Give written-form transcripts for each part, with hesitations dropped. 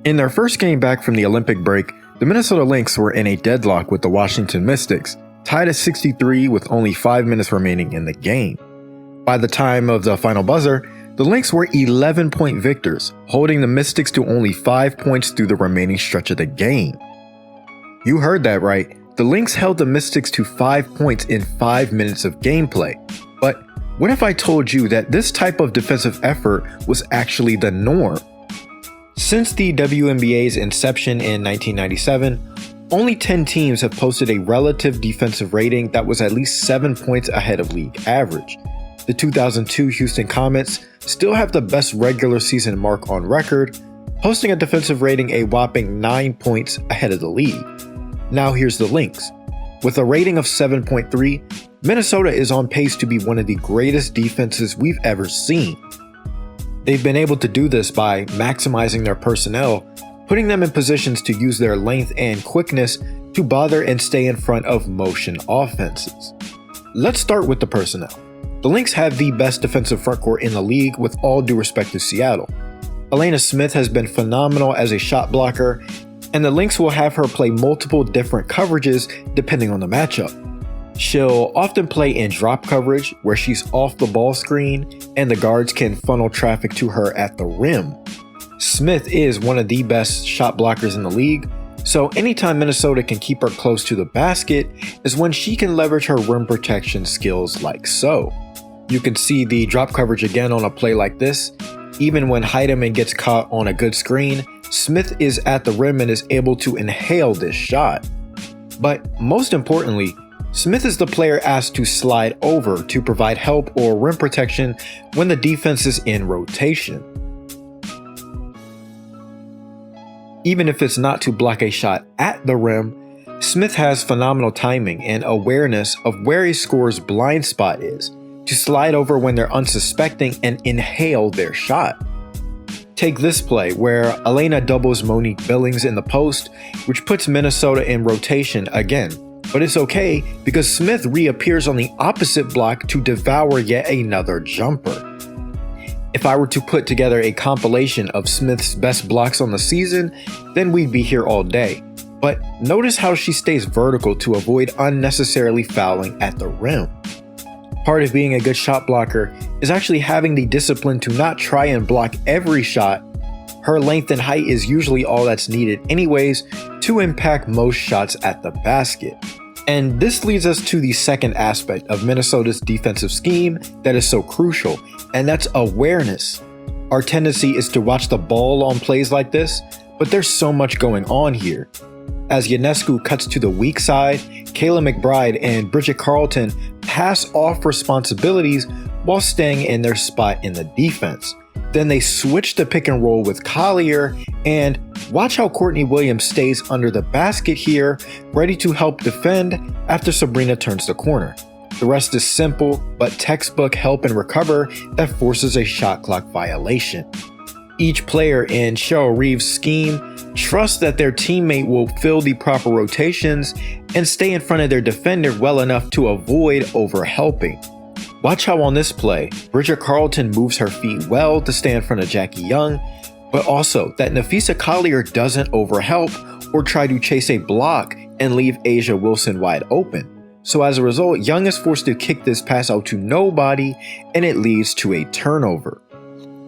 In their first game back from the Olympic break, the Minnesota Lynx were in a deadlock with the Washington Mystics, tied at 63 with only 5 minutes remaining in the game. By the time of the final buzzer, the Lynx were 11-point victors, holding the Mystics to only 5 points through the remaining stretch of the game. You heard that right. The Lynx held the Mystics to 5 points in 5 minutes of gameplay. But what if I told you that this type of defensive effort was actually the norm? Since the WNBA's inception in 1997, only 10 teams have posted a relative defensive rating that was at least 7 points ahead of league average. The 2002 Houston Comets still have the best regular season mark on record, posting a defensive rating a whopping 9 points ahead of the league. Now here's the Lynx. With a rating of 7.3, Minnesota is on pace to be one of the greatest defenses we've ever seen. They've been able to do this by maximizing their personnel, putting them in positions to use their length and quickness to bother and stay in front of motion offenses. Let's start with the personnel. The Lynx have the best defensive frontcourt in the league, with all due respect to Seattle. Elena Smith has been phenomenal as a shot blocker, and the Lynx will have her play multiple different coverages depending on the matchup. She'll often play in drop coverage, where she's off the ball screen and the guards can funnel traffic to her at the rim. Smith is one of the best shot blockers in the league, so anytime Minnesota can keep her close to the basket is when she can leverage her rim protection skills like so. You can see the drop coverage again on a play like this. Even when Heidemann gets caught on a good screen, Smith is at the rim and is able to inhale this shot. But most importantly, Smith is the player asked to slide over to provide help or rim protection when the defense is in rotation. Even if it's not to block a shot at the rim, Smith has phenomenal timing and awareness of where a scorer's blind spot is to slide over when they're unsuspecting and inhale their shot. Take this play where Elena doubles Monique Billings in the post, which puts Minnesota in rotation again. But it's okay because Smith reappears on the opposite block to devour yet another jumper. If I were to put together a compilation of Smith's best blocks on the season, then we'd be here all day. But notice how she stays vertical to avoid unnecessarily fouling at the rim. Part of being a good shot blocker is actually having the discipline to not try and block every shot. Her length and height is usually all that's needed anyways to impact most shots at the basket. And this leads us to the second aspect of Minnesota's defensive scheme that is so crucial, and that's awareness. Our tendency is to watch the ball on plays like this, but there's so much going on here. As Ionescu cuts to the weak side, Kayla McBride and Bridget Carlton pass off responsibilities while staying in their spot in the defense. Then they switch to pick and roll with Collier, and watch how Courtney Williams stays under the basket here, ready to help defend after Sabrina turns the corner. The rest is simple but textbook help and recover that forces a shot clock violation. Each player in Cheryl Reeves' scheme trusts that their teammate will fill the proper rotations and stay in front of their defender well enough to avoid overhelping. Watch how on this play, Bridget Carlton moves her feet well to stay in front of Jackie Young, but also that Nafisa Collier doesn't overhelp or try to chase a block and leave Asia Wilson wide open. So as a result, Young is forced to kick this pass out to nobody, and it leads to a turnover.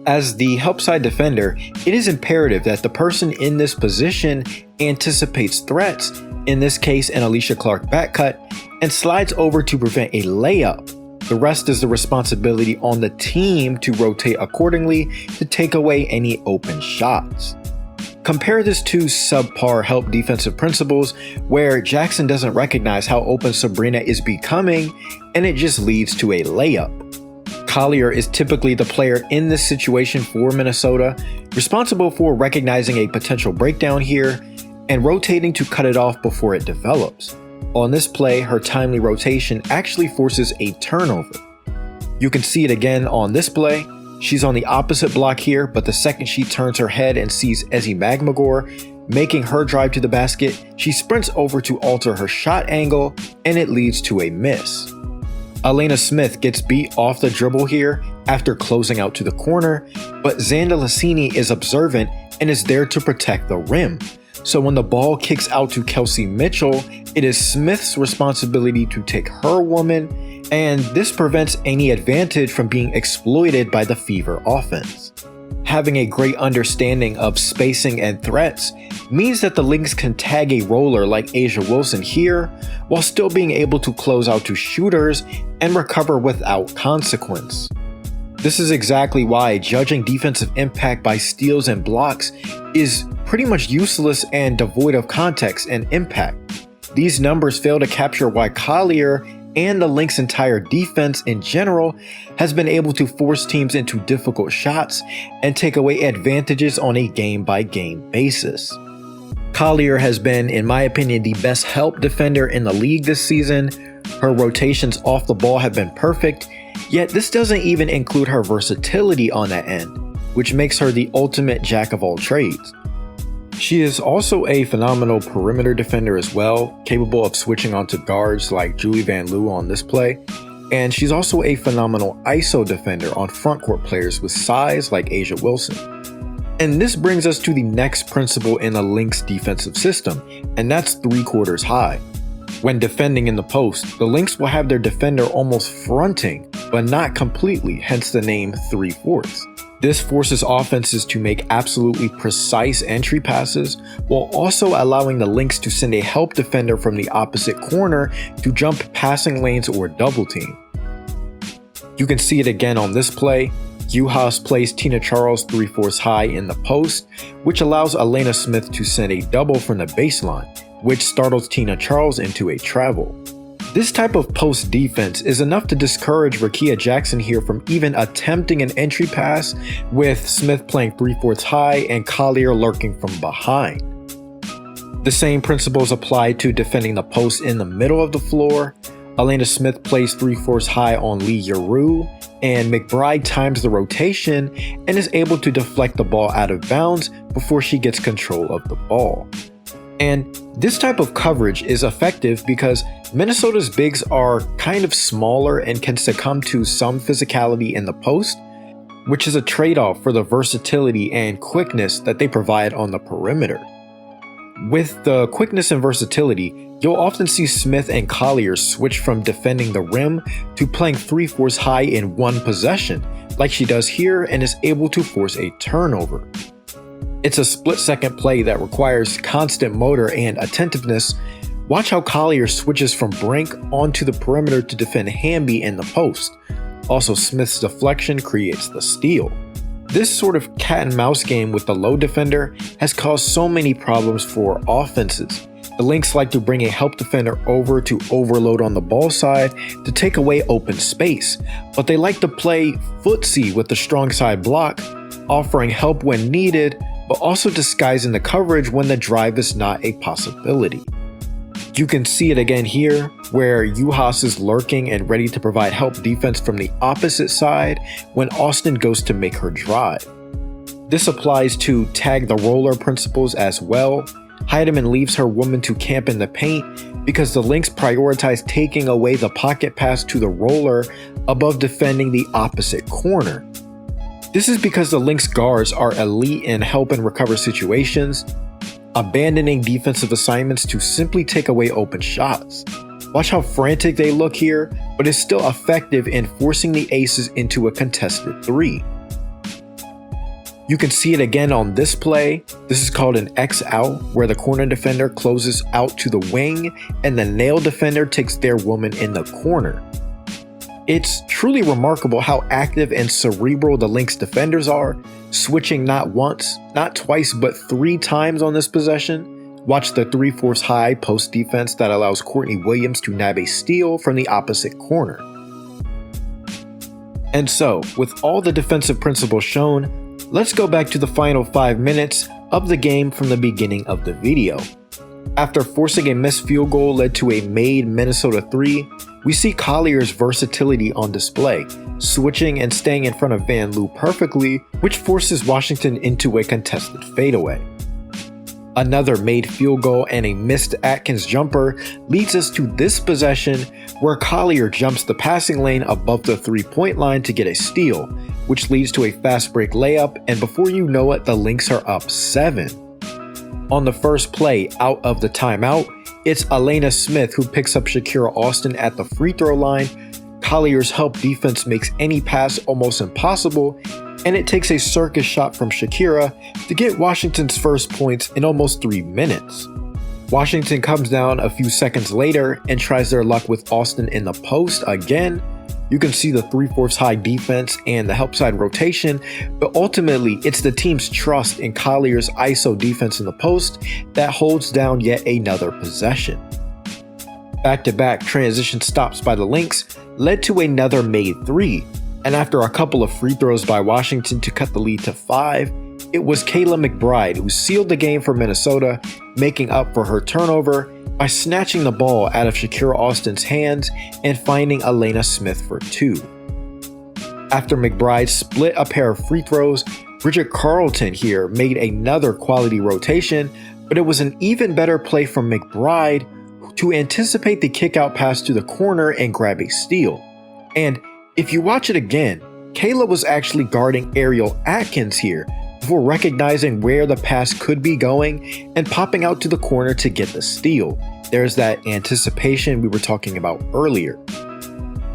As the help side defender, it is imperative that the person in this position anticipates threats, in this case an Alicia Clark back cut, and slides over to prevent a layup. The rest is the responsibility on the team to rotate accordingly to take away any open shots. Compare this to subpar help defensive principles where Jackson doesn't recognize how open Sabrina is becoming and it just leads to a layup. Collier is typically the player in this situation for Minnesota, responsible for recognizing a potential breakdown here and rotating to cut it off before it develops. On this play, her timely rotation actually forces a turnover. You can see it again on this play. She's on the opposite block here, but the second she turns her head and sees Ezzy Magmagor making her drive to the basket, she sprints over to alter her shot angle, and it leads to a miss. Elena Smith gets beat off the dribble here after closing out to the corner, but Xanda Lassini is observant and is there to protect the rim. So when the ball kicks out to Kelsey Mitchell, it is Smith's responsibility to take her woman, and this prevents any advantage from being exploited by the Fever offense. Having a great understanding of spacing and threats means that the Lynx can tag a roller like A'ja Wilson here, while still being able to close out to shooters and recover without consequence. This is exactly why judging defensive impact by steals and blocks is pretty much useless and devoid of context and impact. These numbers fail to capture why Collier and the Lynx' entire defense in general has been able to force teams into difficult shots and take away advantages on a game-by-game basis. Collier has been, in my opinion, the best help defender in the league this season. Her rotations off the ball have been perfect, yet this doesn't even include her versatility on that end, which makes her the ultimate jack of all trades. She is also a phenomenal perimeter defender as well, capable of switching onto guards like Julie Van Loo on this play, and she's also a phenomenal ISO defender on frontcourt players with size like A'ja Wilson. And this brings us to the next principle in the Lynx defensive system, and that's 3/4 high. When defending in the post, the Lynx will have their defender almost fronting, but not completely, hence the name 3/4. This forces offenses to make absolutely precise entry passes, while also allowing the Lynx to send a help defender from the opposite corner to jump passing lanes or double team. You can see it again on this play. Juhas plays Tina Charles 3/4 high in the post, which allows Elena Smith to send a double from the baseline, which startles Tina Charles into a travel. This type of post defense is enough to discourage Rakia Jackson here from even attempting an entry pass, with Smith playing 3/4 high and Collier lurking from behind. The same principles apply to defending the post in the middle of the floor. Elena Smith plays 3/4 high on Lee Yaru, and McBride times the rotation and is able to deflect the ball out of bounds before she gets control of the ball. And this type of coverage is effective because Minnesota's bigs are kind of smaller and can succumb to some physicality in the post, which is a trade-off for the versatility and quickness that they provide on the perimeter. With the quickness and versatility, you'll often see Smith and Collier switch from defending the rim to playing 3/4 high in one possession, like she does here, and is able to force a turnover. It's a split-second play that requires constant motor and attentiveness. Watch how Collier switches from Brink onto the perimeter to defend Hamby in the post. Also, Smith's deflection creates the steal. This sort of cat and mouse game with the low defender has caused so many problems for offenses. The Lynx like to bring a help defender over to overload on the ball side to take away open space, but they like to play footsie with the strong side block, offering help when needed, but also disguising the coverage when the drive is not a possibility. You can see it again here, where Juhas is lurking and ready to provide help defense from the opposite side when Austin goes to make her drive. This applies to tag the roller principles as well. Heidemann leaves her woman to camp in the paint because the Lynx prioritize taking away the pocket pass to the roller above defending the opposite corner. This is because the Lynx guards are elite in help and recover situations, abandoning defensive assignments to simply take away open shots. Watch how frantic they look here, but it's still effective in forcing the aces into a contested 3. You can see it again on this play. This is called an X out, where the corner defender closes out to the wing and the nail defender takes their woman in the corner. It's truly remarkable how active and cerebral the Lynx defenders are, switching not once, not twice, but 3 times on this possession. Watch the 3/4 high post defense that allows Courtney Williams to nab a steal from the opposite corner. And so, with all the defensive principles shown, let's go back to the final 5 minutes of the game from the beginning of the video. After forcing a missed field goal led to a made Minnesota 3, we see Collier's versatility on display, switching and staying in front of Van Loo perfectly, which forces Washington into a contested fadeaway. Another made field goal and a missed Atkins jumper leads us to this possession where Collier jumps the passing lane above the 3-point line to get a steal, which leads to a fast break layup, and before you know it, the Lynx are up 7. On the first play out of the timeout, it's Elena Smith who picks up Shakira Austin at the free throw line. Collier's help defense makes any pass almost impossible, and it takes a circus shot from Shakira to get Washington's first points in almost 3 minutes. Washington comes down a few seconds later and tries their luck with Austin in the post again. You can see the 3/4 high defense and the help side rotation, but ultimately it's the team's trust in Collier's ISO defense in the post that holds down yet another possession. Back-to-back transition stops by the Lynx led to another made 3, and after a couple of free throws by Washington to cut the lead to 5, it was Kayla McBride who sealed the game for Minnesota, making up for her turnover by snatching the ball out of Shakira Austin's hands and finding Elena Smith for 2. After McBride split a pair of free throws, Bridget Carlton here made another quality rotation, but it was an even better play from McBride to anticipate the kick-out pass to the corner and grab a steal. And if you watch it again, Kayla was actually guarding Ariel Atkins here before recognizing where the pass could be going and popping out to the corner to get the steal. There's that anticipation we were talking about earlier.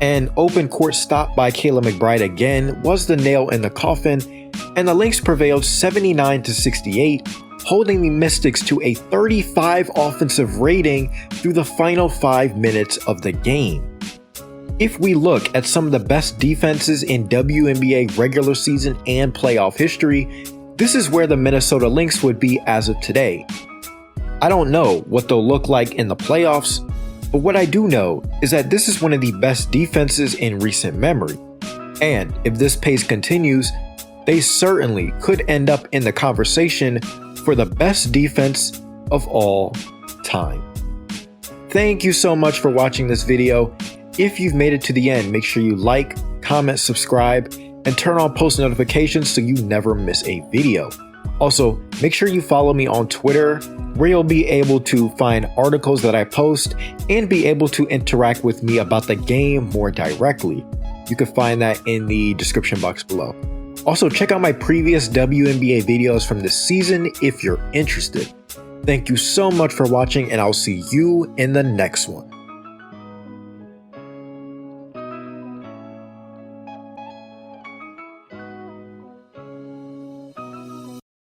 An open court stop by Kayla McBride again was the nail in the coffin, and the Lynx prevailed 79-68, holding the Mystics to a 35 offensive rating through the final 5 minutes of the game. If we look at some of the best defenses in WNBA regular season and playoff history, this is where the Minnesota Lynx would be as of today. I don't know what they'll look like in the playoffs, but what I do know is that this is one of the best defenses in recent memory. And if this pace continues, they certainly could end up in the conversation for the best defense of all time. Thank you so much for watching this video. If you've made it to the end, make sure you like, comment, subscribe, and turn on post notifications so you never miss a video. Also, make sure you follow me on Twitter, where you'll be able to find articles that I post and be able to interact with me about the game more directly. You can find that in the description box below. Also, check out my previous WNBA videos from this season if you're interested. Thank you so much for watching, and I'll see you in the next one.